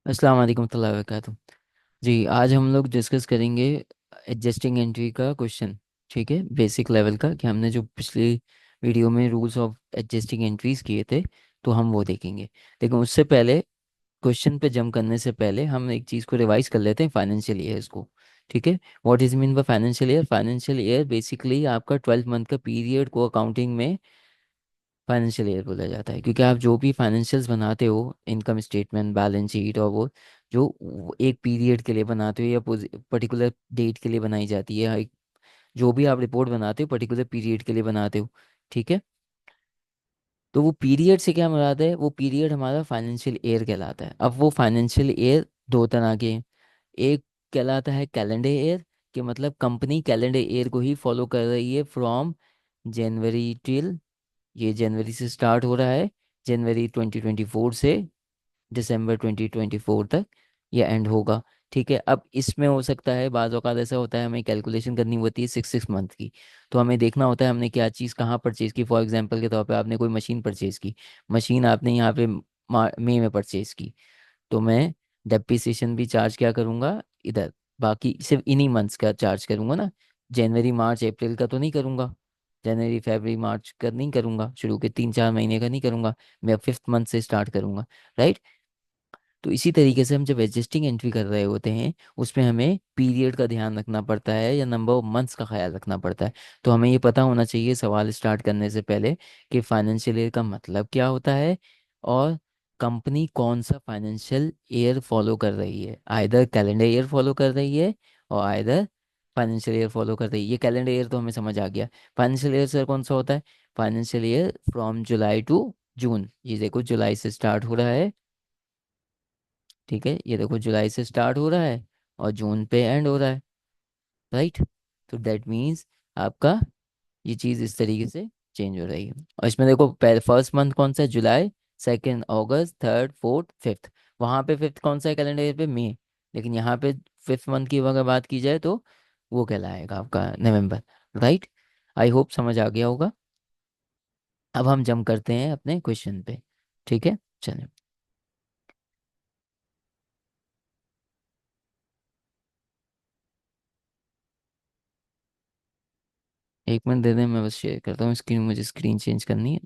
अस्सलाम वालेकुम warahmatullahi wabarakatuh। जी, आज हम लोग डिस्कस करेंगे एडजस्टिंग एंट्री का क्वेश्चन। ठीक है, बेसिक लेवल का कि हमने जो पिछली वीडियो में रूल्स ऑफ एडजस्टिंग एंट्रीज किए थे, तो हम वो देखेंगे। लेकिन उससे पहले, क्वेश्चन पे जंप करने से पहले हम एक चीज़ को रिवाइज कर लेते हैं, फाइनेंशियल ईयर्स को। ठीक है, what is mean by financial year? Financial year basically आपका 12 मंथ का पीरियड को अकाउंटिंग में फाइनेंशियल ईयर बोला जाता है, क्योंकि आप जो भी फाइनेंशियल्स बनाते हो, इनकम स्टेटमेंट, बैलेंस शीट और वो एक पीरियड के लिए बनाते हो या पर्टिकुलर डेट के लिए बनाई जाती है। जो भी आप रिपोर्ट बनाते हो पर्टिकुलर पीरियड के लिए बनाते हो। ठीक है, तो वो पीरियड से क्या मुराद है? वो पीरियड हमारा फाइनेंशियल ईयर कहलाता है। अब वो फाइनेंशियल ईयर दो तरह के हैं। एक कहलाता है कैलेंडर ईयर, कि मतलब कंपनी कैलेंडर ईयर को ही फॉलो कर रही है फ्रॉम जनवरी टिल, ये जनवरी से स्टार्ट हो रहा है, जनवरी 2024 से दिसंबर 2024 तक ये एंड होगा। ठीक है, अब इसमें हो सकता है बाज़ औक़ात ऐसा होता है, हमें कैलकुलेशन करनी होती है 6 6 मंथ की। तो हमें देखना होता है हमने क्या चीज़ कहाँ परचेज़ की। फॉर एग्जांपल के तौर पे आपने कोई मशीन परचेज़ की, मशीन आपने यहाँ पे मई में परचेज़ की, तो मैं डेप्रिसिएशन भी चार्ज क्या करूँगा इधर, बाकी सिर्फ इन्हीं मंथ्स का चार्ज करूँगा ना। जनवरी मार्च अप्रैल का तो नहीं करूँगा, जनवरी फरवरी मार्च का नहीं करूँगा, शुरू के 3 4 महीने का नहीं करूँगा। मैं 5th मंथ से स्टार्ट करूँगा। राइट। तो इसी तरीके से हम जब एडजस्टिंग एंट्री कर रहे होते हैं, उसमें हमें पीरियड का ध्यान रखना पड़ता है या नंबर ऑफ मंथ्स का ख्याल रखना पड़ता है। तो हमें ये पता होना चाहिए सवाल स्टार्ट करने से पहले कि फाइनेंशियल ईयर का मतलब क्या होता है, और कंपनी कौन सा फाइनेंशियल ईयर फॉलो कर रही है। आइदर कैलेंडर ईयर फॉलो कर रही है और आइदर फाइनेंशियल ईयर फॉलो कर रही है। ये कैलेंडर ईयर तो हमें समझ आ गया। फाइनेंशियल ईयर सर कौन सा होता है? Financial year from July to June. ये देखो जुलाई से स्टार्ट हो रहा है। ठीक है, ये देखो जुलाई से स्टार्ट हो रहा है और जून पे एंड हो रहा है। राइट। तो दैट मीन्स आपका ये चीज़ इस तरीके से चेंज हो रही है। और इसमें देखो फर्स्ट मंथ कौन सा है? जुलाई, सेकंड अगस्त, थर्ड फोर्थ फिफ्थ। वहाँ पे फिफ्थ कौन सा है कैलेंडर ईयर पे? मई। लेकिन यहाँ पे 5th मंथ की अगर बात की जाए तो वो कहलाएगा आपका नवंबर। राइट। आई होप समझ आ गया होगा। अब हम जंप करते हैं अपने क्वेश्चन पे। ठीक है, चलें। 1 मिनट दे दें, मैं बस शेयर करता हूँ स्क्रीन, मुझे स्क्रीन चेंज करनी है।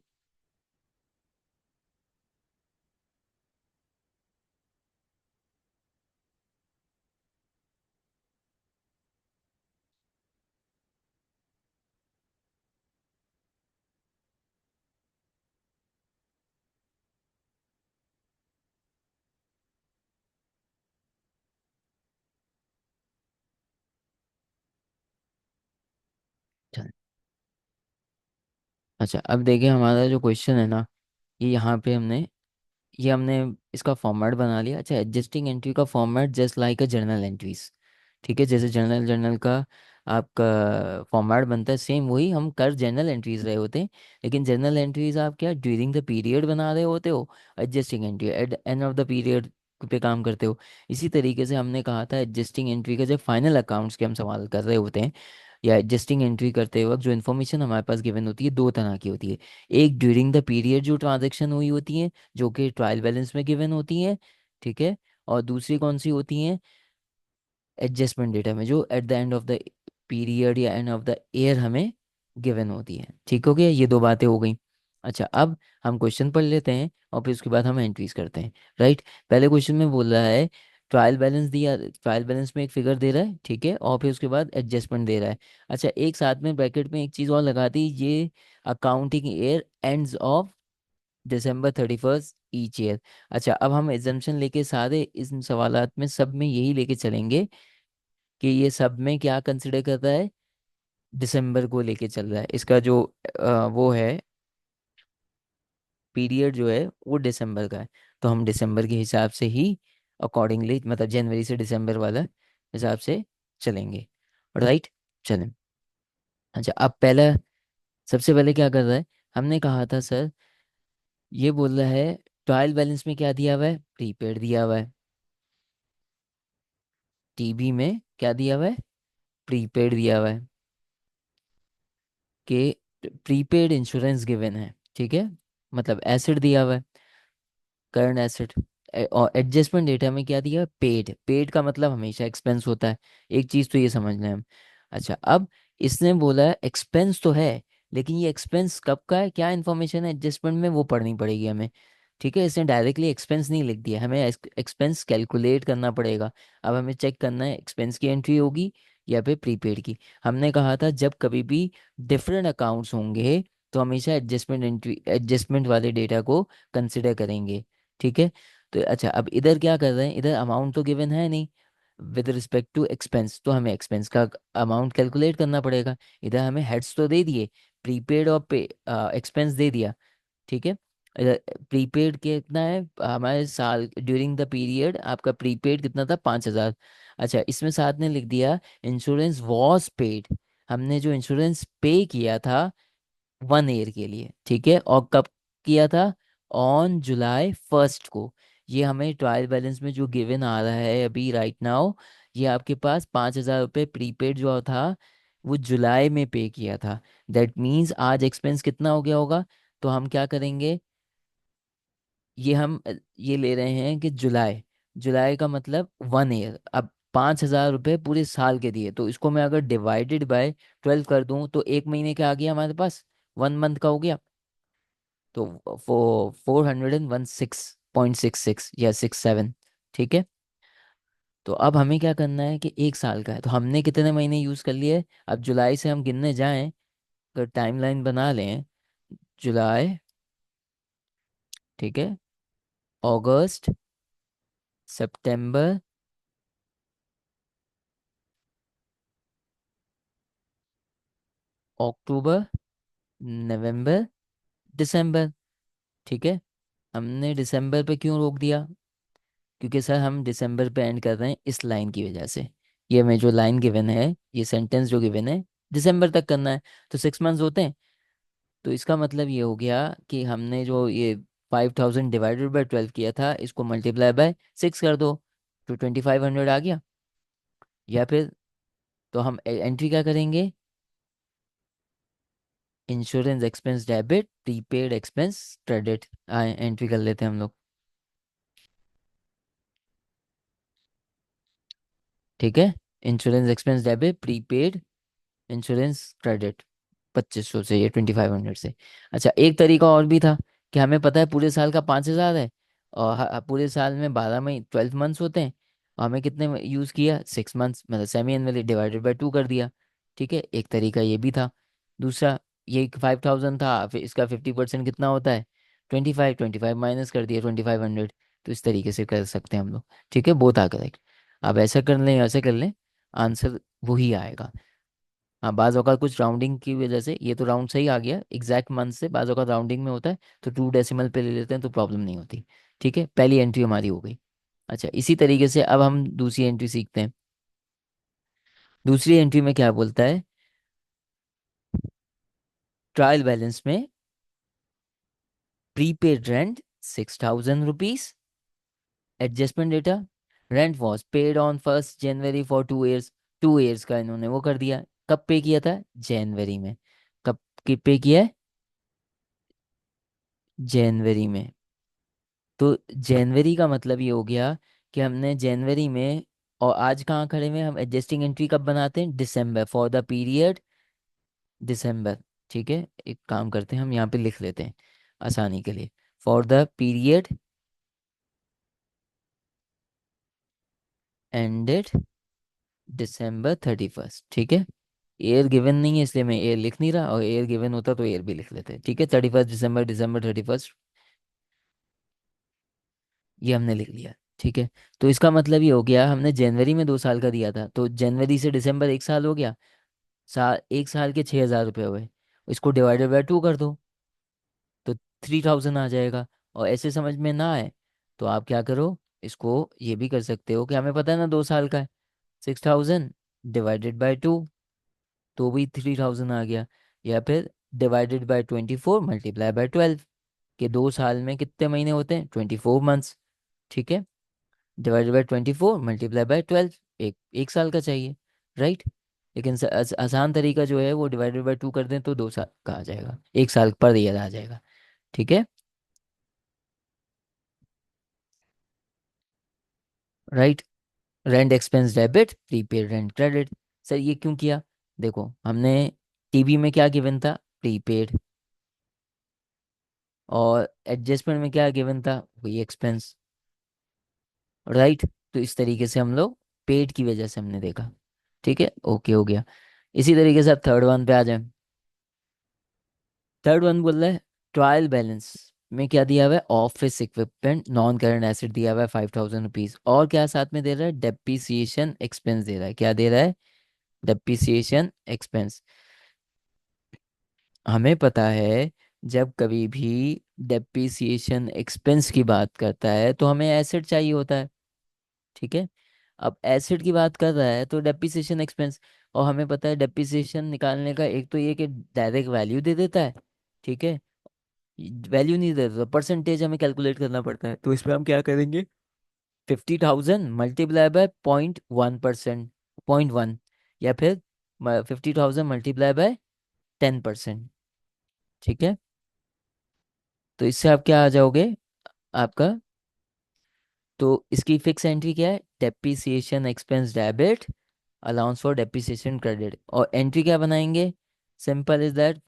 चल। अच्छा, अब देखिए हमारा जो क्वेश्चन है ना, ये यहाँ पे हमने इसका फॉर्मेट बना लिया। अच्छा, एडजस्टिंग एंट्री का फॉर्मेट जस्ट लाइक अ जर्नल एंट्रीज। ठीक है, जैसे जर्नल जर्नल का आपका फॉर्मेट बनता है, सेम वही हम कर जर्नल एंट्रीज रहे होते हैं। लेकिन जर्नल एंट्रीज आप क्या ड्यूरिंग द पीरियड बना रहे होते हो, adjusting entry eight end of the period पे काम करते हो। इसी तरीके से हमने कहा था एडजस्टिंग एंट्री का जब फाइनल अकाउंट्स के हम सवाल कर रहे होते हैं, या एडजस्टिंग एंट्री करते वक्त जो इन्फॉर्मेशन हमारे पास गिवन होती है, दो तरह की होती है। एक ड्यूरिंग द पीरियड जो ट्रांजैक्शन हुई होती है, जो कि ट्रायल बैलेंस में गिवन होती हैं। ठीक है, और दूसरी कौन सी होती हैं? एडजस्टमेंट डेटा में, जो at the end of the period या एंड ऑफ द ईयर हमें गिवन होती है। ठीक हो गया, ये दो बातें हो गई। अच्छा, अब हम क्वेश्चन पढ़ लेते हैं और फिर उसके बाद हम एंट्रीज करते हैं। राइट। पहले क्वेश्चन में बोल रहा है ट्रायल बैलेंस दिया, ट्रायल बैलेंस में एक फिगर दे रहा है। ठीक है, और फिर उसके बाद एडजस्टमेंट दे रहा है। अच्छा, एक साथ में ब्रैकेट में एक चीज़ और लगा दी, ये accounting year ends of December 31st each year. अच्छा, अब हम एग्जाम्पशन लेके सारे इस सवालात में सब में यही लेके चलेंगे कि ये सब में क्या कंसिडर कर रहा है, दिसंबर को लेके चल रहा है। इसका जो वो है पीरियड जो है वो दिसंबर का है। तो हम दिसंबर के हिसाब से ही अकॉर्डिंगली, मतलब जनवरी से दिसंबर वाला हिसाब से चलेंगे। राइट। चलें। अच्छा, अब पहला, सबसे पहले क्या कर रहा है? हमने कहा था सर, ये बोल रहा है ट्रायल बैलेंस में क्या दिया हुआ है? प्रीपेड दिया हुआ है। टीबी में क्या दिया हुआ है? प्रीपेड दिया हुआ है, कि प्रीपेड इंश्योरेंस गिवन है। ठीक है, मतलब एसिड दिया हुआ है, करंट एसिड। और एडजस्टमेंट डेटा में क्या दिया, पेड, पेड का मतलब हमेशा एक्सपेंस होता है। एक चीज़ तो ये समझ लें हम। अच्छा, अब इसने बोला है एक्सपेंस तो है, लेकिन ये एक्सपेंस कब का है, क्या इन्फॉर्मेशन है एडजस्टमेंट में, वो पढ़नी पड़ेगी हमें। ठीक है, इसने डायरेक्टली एक्सपेंस नहीं लिख दिया, हमें एक्सपेंस कैलकुलेट करना पड़ेगा। अब हमें चेक करना है एक्सपेंस की एंट्री होगी या फिर प्रीपेड की। हमने कहा था जब कभी भी डिफरेंट अकाउंट्स होंगे तो हमेशा एडजस्टमेंट एंट्री, एडजस्टमेंट वाले डेटा को कंसिडर करेंगे। ठीक है। तो अच्छा, अब इधर क्या कर रहे हैं, इधर अमाउंट तो गिवन है नहीं विद रिस्पेक्ट टू एक्सपेंस, तो हमें एक्सपेंस का अमाउंट कैलकुलेट करना पड़ेगा। इधर हमें हेड्स तो दे दिए, प्रीपेड और पे एक्सपेंस दे दिया। ठीक है। प्रीपेड कितना है हमारे साल, ड्यूरिंग द पीरियड आपका प्रीपेड कितना था, 5,000। अच्छा, इसमें साथ ने लिख दिया इंश्योरेंस वॉज पेड, हमने जो इंश्योरेंस पे किया था 1 ईयर के लिए। ठीक है, और कब किया था, ऑन जुलाई 1 को। ये हमें ट्रायल बैलेंस में जो गिवन आ रहा है अभी राइट नाउ, ये आपके पास 5,000 रुपये प्रीपेड जो था वो जुलाई में पे किया था। दैट मीन्स आज एक्सपेंस कितना हो गया होगा। तो हम क्या करेंगे, ये हम ये ले रहे हैं कि जुलाई, जुलाई का मतलब 1 ईयर। अब 5,000 रुपये पूरे साल के दिए, तो इसको मैं अगर डिवाइडेड बाय 12 कर दूं तो एक महीने का आ गया हमारे पास, 1 मंथ का हो गया। तो 416.66 या 67। ठीक है। तो अब हमें क्या करना है कि एक साल का है, तो हमने कितने महीने यूज़ कर लिए। अब जुलाई से हम गिनने जाएं, अगर टाइमलाइन बना लें, जुलाई, ठीक है, अगस्त, सितंबर, अक्टूबर, नवंबर, दिसंबर। ठीक है। हमने दिसंबर पे क्यों रोक दिया, क्योंकि सर हम दिसंबर पे एंड कर रहे हैं इस लाइन की वजह से। ये हमें जो लाइन गिवन है, ये सेंटेंस जो गिवन है, दिसंबर तक करना है। तो 6 मंथ्स होते हैं, तो इसका मतलब ये हो गया कि हमने जो ये 5,000 डिवाइडेड बाई 12 किया था, इसको मल्टीप्लाई बाय 6 कर दो, तो 2,500 आ गया। या फिर तो हम एंट्री क्या करेंगे, insurance expense debit, prepaid expense credit, entry कर लेते हैं हम लोग। ठीक है, insurance expense debit, prepaid insurance credit, 2,500 से, ये 2,500 से। अच्छा, एक तरीका और भी था कि हमें पता है पूरे साल का 5,000 है, और पूरे साल में 12 महीने 12 मंथ्स होते हैं, और हमें कितने यूज़ किया, 6 मंथ्स, मतलब सेमी एनुअली डिवाइडेड बाई 2 कर दिया। ठीक है, एक तरीका ये भी था। दूसरा, ये 5,000 था, फिर इसका 50% कितना होता है, 25, 25 माइनस कर दिया 2,500। तो इस तरीके से कर सकते हैं हम लोग। ठीक है, बोथ आ करेक्ट। अब ऐसा कर लें, ऐसे कर लें, आंसर वही आएगा। हाँ, बाज़ अवत कुछ राउंडिंग की वजह से ये तो राउंड सही आ गया एग्जैक्ट मंथ से, बाज़ अवत राउंडिंग में होता है तो 2 डेसिमल पे ले लेते हैं तो प्रॉब्लम नहीं होती। ठीक है, पहली एंट्री हमारी हो गई। अच्छा, इसी तरीके से अब हम दूसरी एंट्री सीखते हैं। दूसरी एंट्री में क्या बोलता है, ट्रायल बैलेंस में prepaid rent 6,000 rupees, adjustment data, rent was paid on 1 January for 2 years. 2 years का इन्होंने वो कर दिया, कब पे किया था, जनवरी में। कब की पे किया है, जनवरी में। तो जनवरी का मतलब ये हो गया कि हमने जनवरी में, और आज कहाँ खड़े हुए हैं हम, एडजस्टिंग एंट्री कब बनाते हैं, दिसंबर, फॉर द पीरियड दिसंबर। ठीक है, एक काम करते हैं हम यहाँ पे लिख लेते हैं आसानी के लिए, for the period ended December 31। ठीक है, ईयर गिवन नहीं है इसलिए मैं ईयर लिख नहीं रहा, और ईयर गिवन होता तो ईयर भी लिख लेते हैं। ठीक है, 31 दिसंबर, December 31, ये हमने लिख लिया। ठीक है, तो इसका मतलब ये हो गया हमने जनवरी में 2 साल का दिया था, तो जनवरी से दिसंबर एक साल हो गया, साल, एक साल के 6,000 रुपये हुए। इसको डिवाइडेड बाय 2 कर दो, तो 3,000 आ जाएगा। और ऐसे समझ में ना आए तो आप क्या करो, इसको ये भी कर सकते हो कि हमें पता है ना 2 साल का है, 6,000 डिवाइडेड बाय 2, तो भी 3,000 आ गया। या फिर डिवाइडेड बाय 24 मल्टीप्लाई बाय 12, कि 2 साल में कितने महीने होते हैं, 24 मंथ्स। ठीक है, डिवाइडेड बाय 24 मल्टीप्लाई बाय 12, एक साल का चाहिए, राइट। लेकिन आसान तरीका जो है वो डिवाइडेड बाय 2 कर दें तो 2 साल का आ जाएगा, एक साल पर ईयर आ जाएगा। ठीक है। Right. Rent expense debit, prepaid rent credit. Sir ये क्यों किया? देखो हमने टीवी में क्या गिवन था, प्रीपेड, और एडजस्टमेंट में क्या गिवन था, वही एक्सपेंस। राइट। तो इस तरीके से हम लोग पेड की वजह से हमने देखा। ठीक है, ओके हो गया। इसी तरीके से आप थर्ड वन पे आ जाए। थर्ड वन बोल रहा है ट्रायल बैलेंस में क्या दिया हुआ है, office equipment non current asset दिया हुआ है 5000 रुपीज, और क्या साथ में दे रहा है, डेप्रिसिएशन एक्सपेंस दे रहा है। क्या दे रहा है, डेप्रिसिएशन एक्सपेंस। हमें पता है जब कभी भी डेप्रिसिएशन एक्सपेंस की बात करता है तो हमें एसेट चाहिए होता है। ठीक है। अब एसेट की बात कर रहा है तो डेप्रिसिएशन एक्सपेंस, और हमें पता है डेप्रिसिएशन निकालने का एक तो ये कि डायरेक्ट वैल्यू दे देता है। ठीक है। वैल्यू नहीं दे देता, परसेंटेज हमें कैलकुलेट करना पड़ता है, तो इसमें हम क्या करेंगे, 50,000 मल्टीप्लाई बाय 0.1%, 0.1, या फिर 50,000 मल्टीप्लाई बाय 10%। ठीक है। तो इससे आप क्या आ जाओगे, आपका, तो इसकी फिक्स एंट्री क्या है, depreciation expense debit, allowance for depreciation credit, और एंट्री क्या बनाएंगे, simple is that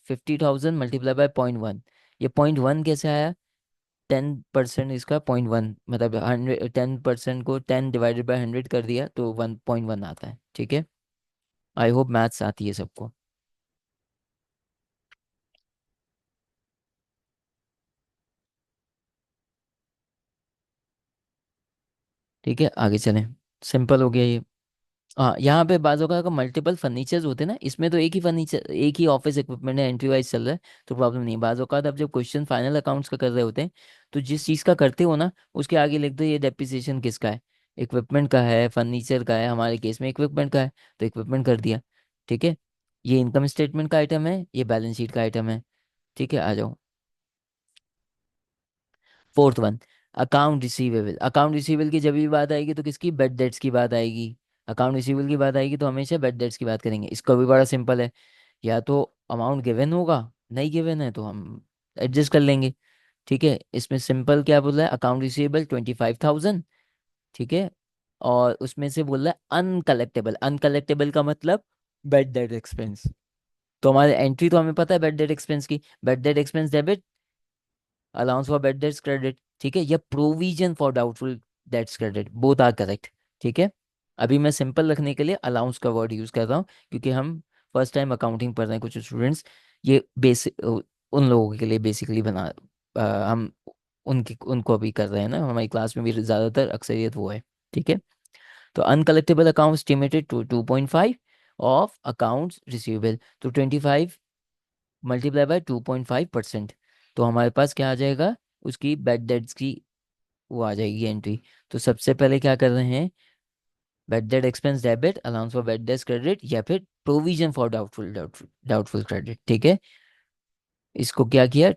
50,000 multiply by 0.1। ये 0.1 कैसे आया, 10% इसका 0.1, मतलब 10% को 10 डिवाइडेड बाय 100 कर दिया तो 1.1 आता है। ठीक है। आई होप मैथ्स आती है सबको। ठीक है, आगे चलें। सिंपल हो गया ये। हाँ, यहाँ पे बाजू का मल्टीपल फर्नीचर्स होते हैं ना, इसमें तो एक ही फर्नीचर, एक ही ऑफिस इक्विपमेंट है, एंट्री वाइज चल रहा है, तो प्रॉब्लम नहीं है। बाजू का अब जब क्वेश्चन फाइनल अकाउंट्स का कर रहे होते हैं, तो जिस चीज़ का करते हो ना उसके आगे लिख दो ये डेप्रिसिएशन किसका है, इक्विपमेंट का है, फर्नीचर का है, हमारे केस में इक्विपमेंट का है, तो इक्विपमेंट कर दिया। ठीक है। ये इनकम स्टेटमेंट का आइटम है, ये बैलेंस शीट का आइटम है। ठीक है, आ जाओ। Fourth one, account receivable. Account receivable की जब भी बात आएगी तो किसकी, बेड डेट्स की बात आएगी। अकाउंट रिसीवेबल की बात आएगी तो हमेशा बेड डेट्स की बात करेंगे। इसका भी बड़ा सिंपल है, या तो अमाउंट गिवन होगा, नहीं गिवन है तो हम एडजस्ट कर लेंगे। ठीक है। इसमें सिंपल क्या बोल रहा है, अकाउंट रिसीवेबल 25,000। ठीक है। और उसमें से बोल रहा है अनकलेक्टेबल, अनकलेक्टेबल का मतलब बेड डेट एक्सपेंस। तो हमारे एंट्री तो हमें पता है बेड डेट एक्सपेंस की, bad debt expense debit, allowance for bad debts credit. ठीक है, या provision for doubtful debts credit, both are correct. ठीक है। अभी मैं सिंपल रखने के लिए अलाउंस का वर्ड यूज कर रहा हूँ, क्योंकि हम फर्स्ट टाइम अकाउंटिंग पढ़ रहे हैं कुछ स्टूडेंट्स, ये बेसिक उन लोगों के लिए बेसिकली बना, हम उनकी उनको अभी कर रहे हैं ना, हमारी क्लास में भी ज़्यादातर अक्सरियत वो है। ठीक है। तो uncollectable account estimated to 2.5 of accounts receivable, तो 25 मल्टीप्लाई बाय 2.5%, तो हमारे पास क्या आ जाएगा, उसकी बैड डेट्स की वो आ जाएगी एंट्री। तो सबसे पहले क्या कर रहे हैं, bad debt expense debit, allowance for bad debts credit, या फिर प्रोविजन फॉर डाउटफुल क्रेडिट। ठीक है। इसको क्या किया,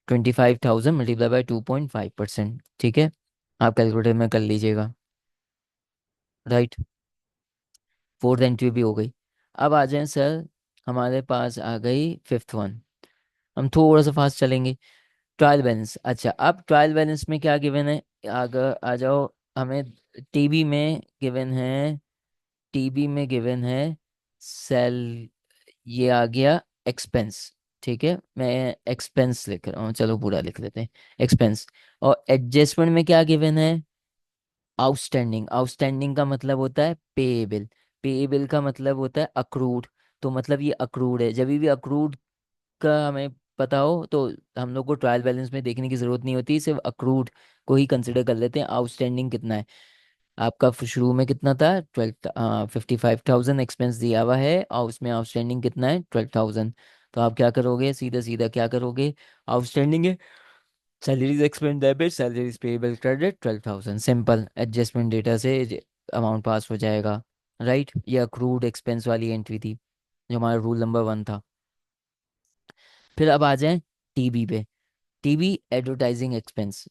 25,000 मल्टीप्लाई बाय 2.5%। ठीक है। आप कैलकुलेटर में कर लीजिएगा। राइट। फोर्थ एंट्री भी हो गई। अब आ जाए सर, हमारे पास आ गई फिफ्थ वन। हम थोड़ा सा फास्ट चलेंगे। Trial balance. अच्छा, अब ट्रायल बैलेंस में क्या गिवन है, आगे आ जाओ। हमें टीबी में गिवन है, टीबी में गिवन है सेल, ये आ गया एक्सपेंस। ठीक है, मैं एक्सपेंस लिख रहा हूँ, चलो पूरा लिख लेते हैं, एक्सपेंस। और एडजस्टमेंट में क्या गिवन है, आउटस्टैंडिंग। आउटस्टैंडिंग का मतलब होता है पेएबल, पेएबल का मतलब होता है अक्रूड। तो मतलब ये अक्रूड है, जब भी अक्रूड का हमें पता हो तो हम लोग को ट्रायल बैलेंस में देखने की जरूरत नहीं होती, सिर्फ अक्रूड को ही कंसिडर कर लेते हैं। आउटस्टैंडिंग कितना है आपका, शुरू में कितना था, 55,000 एक्सपेंस दिया हुआ है, और उसमें आउटस्टैंडिंग कितना है, 12,000। तो आप क्या करोगे, सीधा सीधा क्या करोगे, आउटस्टैंडिंग है, salaries expense debit, salaries payable credit 12,000, simple adjustment data से अमाउंट पास हो जाएगा। राइट। ये अक्रूड एक्सपेंस वाली एंट्री थी, जो हमारा रूल नंबर 1 था। फिर अब आ जाए टीबी पे। TV advertising expense,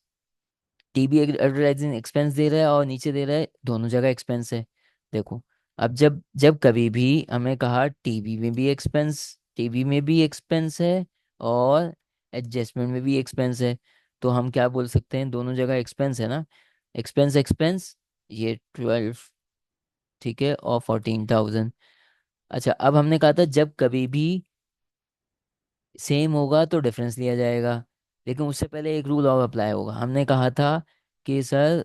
TV advertising expense दे रहा है और नीचे दे रहा है, दोनों जगह एक्सपेंस है। देखो, अब जब जब कभी भी हमें कहा टीबी में भी एक्सपेंस, टीबी में भी एक्सपेंस है, और एडजस्टमेंट में भी एक्सपेंस है, तो हम क्या बोल सकते हैं, दोनों जगह एक्सपेंस है ना, एक्सपेंस एक्सपेंस, ये 12, ठीक है, और 14,000। अच्छा, अब हमने कहा था जब कभी भी सेम होगा तो डिफरेंस लिया जाएगा, लेकिन उससे पहले एक रूल और अप्लाई होगा। हमने कहा था कि सर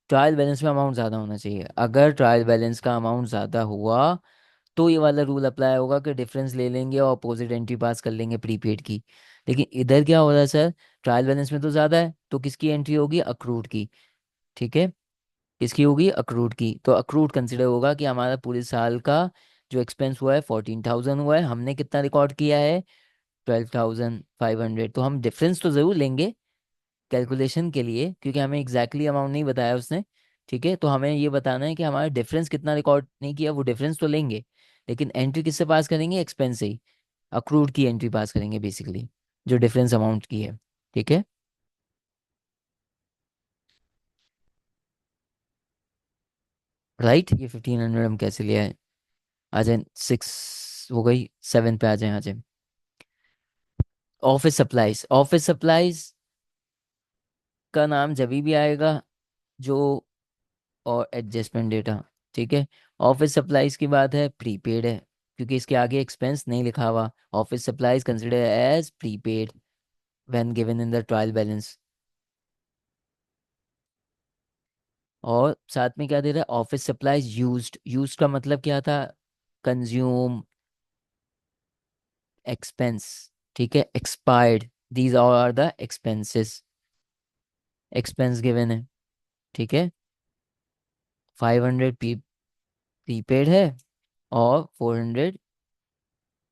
ट्रायल बैलेंस में अमाउंट ज़्यादा होना चाहिए। अगर ट्रायल बैलेंस का अमाउंट ज़्यादा हुआ तो ये वाला रूल अप्लाई होगा कि डिफरेंस ले लेंगे और अपोजिट एंट्री पास कर लेंगे प्रीपेड की। लेकिन इधर क्या हो रहा है सर, ट्रायल बैलेंस में तो ज़्यादा है, तो किसकी एंट्री होगी, अक्रूड की। ठीक है, किसकी होगी, अक्रूड की। तो अक्रूड कंसिडर होगा कि हमारा पूरे साल का जो एक्सपेंस हुआ है 14,000 हुआ है, हमने कितना रिकॉर्ड किया है, 12,500। तो हम डिफरेंस तो ज़रूर लेंगे कैलकुलेशन के लिए, क्योंकि हमें एग्जैक्टली अमाउंट नहीं बताया उसने। ठीक है, तो हमें ये बताना है कि हमारा डिफरेंस कितना रिकॉर्ड नहीं किया, वो डिफरेंस तो लेंगे, लेकिन एंट्री किससे पास करेंगे, एक्सपेंस से ही। अक्रूड की एंट्री पास करेंगे बेसिकली, जो डिफरेंस अमाउंट की है। ठीक है, राइट। ये 1,500 हम कैसे लिया है, आ जाए 6 हो गई, 7 पे आ जाए, आ जाए। ऑफिस सप्लाईज, ऑफिस सप्लाईज का नाम जब भी आएगा जो, और एडजस्टमेंट डेटा। ठीक है, ऑफिस सप्लाईज की बात है, प्रीपेड है, क्योंकि इसके आगे एक्सपेंस नहीं लिखा हुआ। Office supplies consider as prepaid when given in the trial balance. और साथ में क्या दे रहा है, ऑफिस सप्लाईज यूज्ड, यूज्ड का मतलब क्या था, कंज्यूम, एक्सपेंस। ठीक है, expired, these are the expenses, expense given है। ठीक है, 500 प्रीपेड है और 400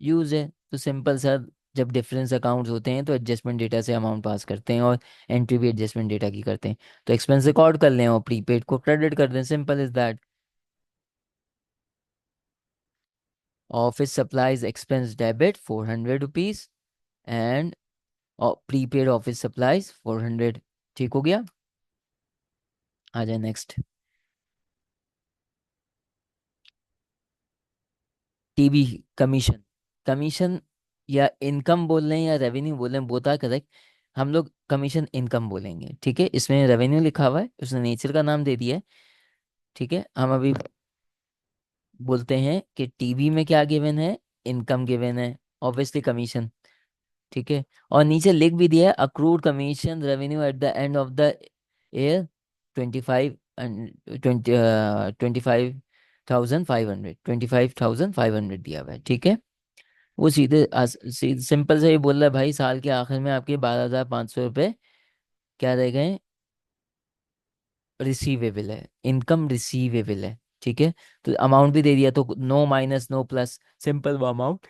यूज है। तो सिंपल सा, जब डिफरेंस अकाउंट्स होते हैं तो एडजस्टमेंट डेटा से अमाउंट पास करते हैं, और एंट्री भी एडजस्टमेंट डेटा की करते हैं। तो एक्सपेंस रिकॉर्ड कर लें और प्रीपेड को क्रेडिट कर दें, simple is that. Office supplies expense debit 400 rupees, and prepaid office supplies 400। ठीक हो गया, आ जाए नेक्स्ट। टीबी, कमीशन, कमीशन या इनकम बोल रहे हैं या रेवेन्यू बोल रहे हैं, बोता करेक्ट। हम लोग कमीशन इनकम बोलेंगे। ठीक है, इसमें रेवेन्यू लिखा हुआ है, उसने नेचर का नाम दे दिया है। ठीक है, हम अभी बोलते हैं कि टीबी में क्या गिवन है, इनकम गिवन है, ऑब्वियसली कमीशन। ठीक है, और नीचे लिख भी दिया है, accrued commission revenue at the end of the year 25, 25,500, 25,500 दिया हुआ है। ठीक है, वो सिंपल से ही बोल रहा है भाई, साल के आखिर में आपके 12,500 रुपये क्या रह गए, रिसीवेबल है, इनकम रिसीवेबल है। ठीक है, तो अमाउंट भी दे दिया, तो no minus no plus, simple वो अमाउंट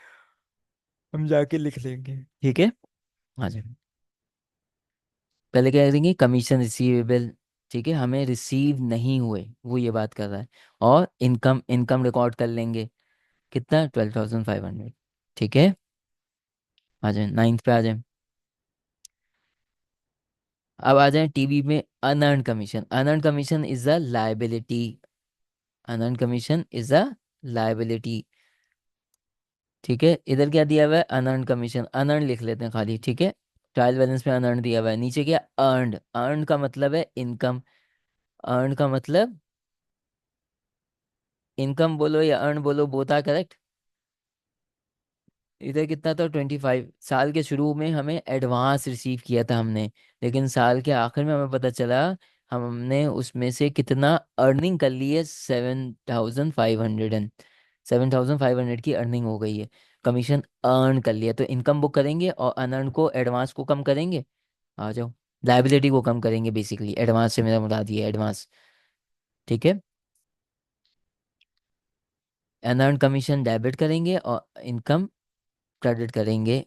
हम जाके लिख लेंगे। ठीक है, हाँ जी। पहले क्या करेंगे, कमीशन रिसीवेबल। ठीक है, हमें रिसीव नहीं हुए, वो ये बात कर रहा है। और इनकम, इनकम रिकॉर्ड कर लेंगे, कितना, 12,500। ठीक है, आ जाए नाइन्थ पे, आ जाए। अब आ जाए टीवी में, unearned commission, unearned commission is a liability, unearned commission is a liability. ठीक है, इधर क्या दिया हुआ है, अनअर्न कमीशन, अनअर्न लिख लेते हैं खाली। ठीक है, ट्रायल बैलेंस में अनअर्न दिया हुआ है, नीचे क्या, अर्नड, अर्न का मतलब है इनकम, अर्न का मतलब, इनकम बोलो या अर्न बोलो, बोता करेक्ट। इधर कितना था, 25। साल के शुरू में हमें एडवांस रिसीव किया था हमने, लेकिन साल के आखिर में हमें पता चला हमने उसमें से कितना अर्निंग कर ली है, 7,500, 7,500 की अर्निंग हो गई है, कमीशन अर्न कर लिया। तो इनकम बुक करेंगे और अनअर्न को, एडवांस को कम करेंगे। आ जाओ, लाइबिलिटी को कम करेंगे बेसिकली, एडवांस से मेरा मुराद ये एडवांस। ठीक है, अनअर्न कमीशन डेबिट करेंगे और इनकम क्रेडिट करेंगे।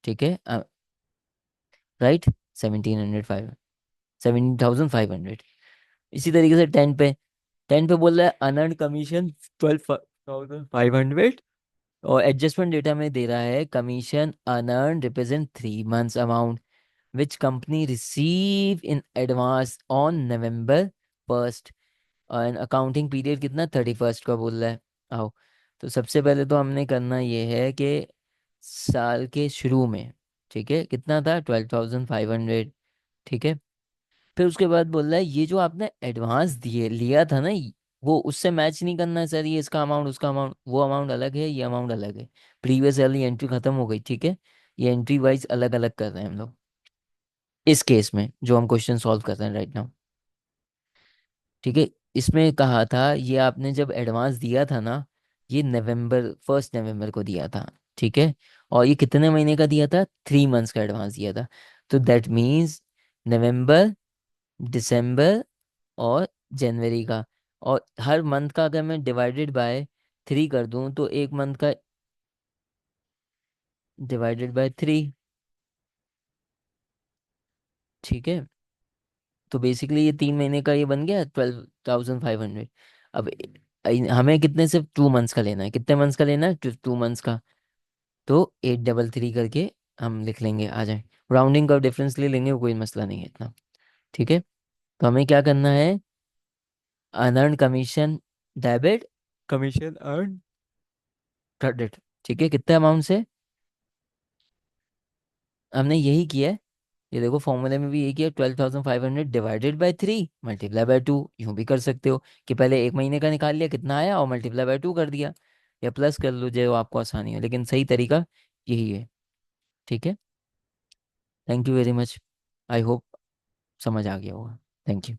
ठीक है, राइट, 1,705, 17,500। इसी तरीके से 10 पे, 10 पे बोल रहा है अनअर्न कमीशन 12,500, और एडजस्टमेंट डेटा में दे रहा है commission unearned represent 3 months amount which company receive in advance on November 1st, और अकाउंटिंग पीरियड कितना, 31st का बोल रहा है। आओ, तो सबसे पहले तो हमने करना ये है कि साल के शुरू में, ठीक है, कितना था, 12,500। ठीक है, फिर उसके बाद बोल रहा है ये जो आपने एडवांस दिए लिया था ना, वो उससे मैच नहीं करना है सर, ये इसका अमाउंट उसका अमाउंट, वो अमाउंट अलग है, ये अमाउंट अलग है। प्रीवियस वाली एंट्री खत्म हो गई, ठीक है। ये एंट्री वाइज अलग अलग कर रहे हैं हम लोग इस केस में, जो हम क्वेश्चन सॉल्व कर रहे हैं राइट नाउ। ठीक है। इसमें कहा था ये आपने जब एडवांस दिया था ना, ये नवंबर 1 नवंबर को दिया था, ठीक है। और ये कितने महीने का दिया था, 3 मंथ्स का एडवांस दिया था। तो दैट मीन्स नवंबर, दिसंबर और जनवरी का। और हर मंथ का अगर मैं डिवाइडेड बाय 3 कर दूं तो एक मंथ का डिवाइडेड बाय 3, ठीक है। तो बेसिकली ये 3 महीने का ये बन गया 12,500। अब हमें कितने, सिर्फ 2 मंथ्स का लेना है, कितने मंथ्स का लेना है, 2 मंथ्स का। तो 833 करके हम लिख लेंगे, आ जाए। राउंडिंग का डिफरेंस ले लेंगे, वो कोई मसला नहीं है इतना, ठीक है। तो हमें क्या करना है, unearned commission debit, commission earn credit, ठीक है। कितने अमाउंट से, हमने यही किया है। ये देखो फॉर्मूले में भी यही किया, 12,500 डिवाइडेड बाई 3 मल्टीप्लाई बाय 2। यूं भी कर सकते हो कि पहले एक महीने का निकाल लिया कितना आया और मल्टीप्लाई बाय 2 कर दिया, या प्लस कर लो जो आपको आसानी हो, लेकिन सही तरीका यही है, ठीक है। Thank you very much. I hope समझ आ गया होगा। Thank you.